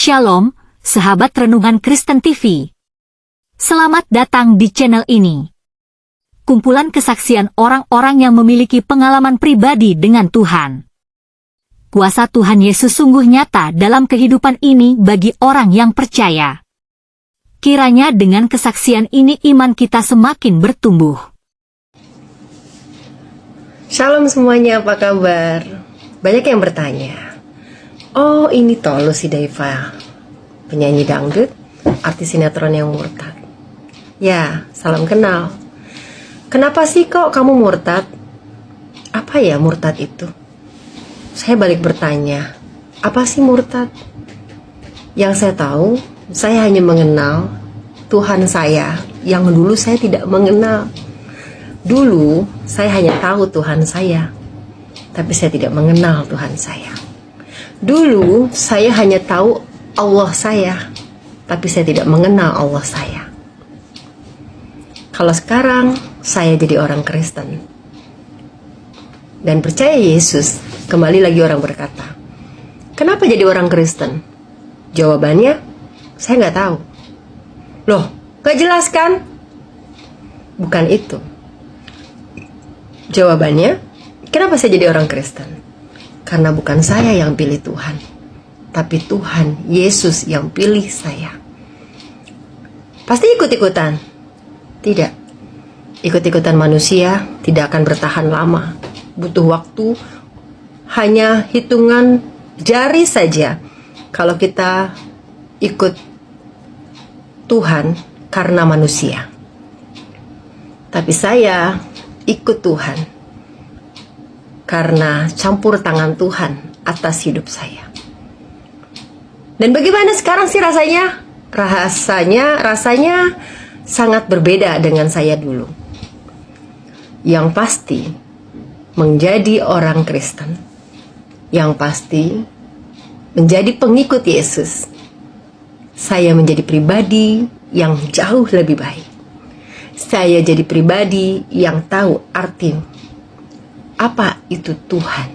Shalom, sahabat Renungan Kristen TV. Selamat datang di channel ini. Kumpulan kesaksian orang-orang yang memiliki pengalaman pribadi dengan Tuhan. Kuasa Tuhan Yesus sungguh nyata dalam kehidupan ini bagi orang yang percaya. Kiranya dengan kesaksian ini iman kita semakin bertumbuh. Shalom semuanya, apa kabar? Banyak yang bertanya, oh ini toh Lucy Daiva, penyanyi dangdut, artis sinetron yang murtad. Ya, salam kenal. Kenapa sih kok kamu murtad? Apa ya murtad itu? Saya balik bertanya, apa sih murtad? Yang saya tahu, saya hanya mengenal Tuhan saya yang dulu saya tidak mengenal. Dulu saya hanya tahu Tuhan saya, tapi saya tidak mengenal Tuhan saya. Dulu saya hanya tahu Allah saya, tapi saya tidak mengenal Allah saya. Kalau sekarang saya jadi orang Kristen dan percaya Yesus, kembali lagi orang berkata, kenapa jadi orang Kristen? Jawabannya, saya nggak tahu. Loh, nggak jelas kan? Bukan itu. Jawabannya, kenapa saya jadi orang Kristen? Karena bukan saya yang pilih Tuhan, tapi Tuhan Yesus yang pilih saya. Pasti ikut-ikutan? Tidak. Ikut-ikutan manusia tidak akan bertahan lama. Butuh waktu hanya hitungan jari saja kalau kita ikut Tuhan karena manusia. Tapi saya ikut Tuhan karena campur tangan Tuhan atas hidup saya. Dan bagaimana sekarang sih rasanya? Rasanya sangat berbeda dengan saya dulu. Yang pasti menjadi orang Kristen, yang pasti menjadi pengikut Yesus, saya menjadi pribadi yang jauh lebih baik. Saya jadi pribadi yang tahu arti apa itu Tuhan.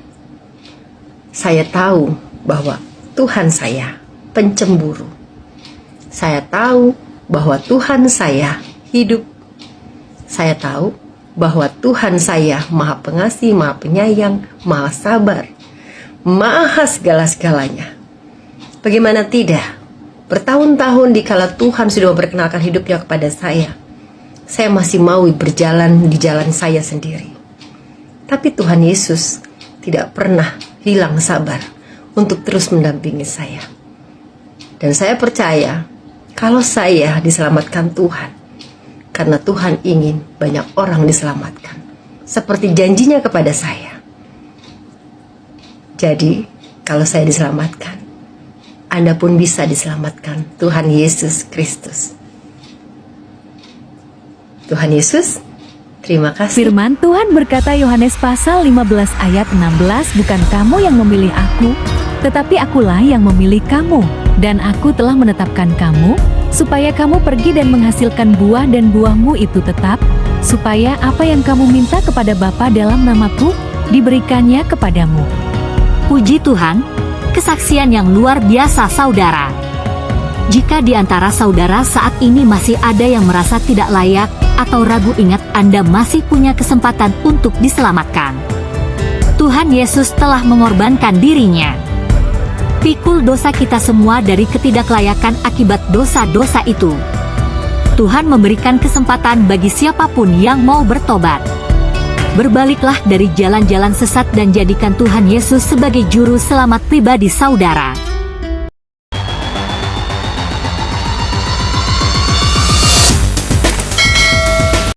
Saya tahu bahwa Tuhan saya pencemburu. Saya tahu bahwa Tuhan saya hidup. Saya tahu bahwa Tuhan saya Maha Pengasih, Maha Penyayang, Maha Sabar, Maha segala-segalanya. Bagaimana tidak? Bertahun-tahun dikala Tuhan sudah memperkenalkan hidupnya kepada saya masih mau berjalan di jalan saya sendiri. Tapi Tuhan Yesus tidak pernah hilang sabar untuk terus mendampingi saya. Dan saya percaya kalau saya diselamatkan Tuhan, karena Tuhan ingin banyak orang diselamatkan, seperti janjinya kepada saya. Jadi, kalau saya diselamatkan, Anda pun bisa diselamatkan. Tuhan Yesus Kristus. Tuhan Yesus, terima kasih. Firman Tuhan berkata Yohanes pasal 15 ayat 16, bukan kamu yang memilih aku, tetapi akulah yang memilih kamu. Dan aku telah menetapkan kamu, supaya kamu pergi dan menghasilkan buah dan buahmu itu tetap, supaya apa yang kamu minta kepada Bapa dalam namaku, diberikannya kepadamu. Puji Tuhan, kesaksian yang luar biasa saudara. Jika di antara saudara saat ini masih ada yang merasa tidak layak atau ragu, ingat Anda masih punya kesempatan untuk diselamatkan. Tuhan Yesus telah mengorbankan dirinya. Pikul dosa kita semua dari ketidaklayakan akibat dosa-dosa itu. Tuhan memberikan kesempatan bagi siapapun yang mau bertobat. Berbaliklah dari jalan-jalan sesat dan jadikan Tuhan Yesus sebagai juru selamat pribadi saudara.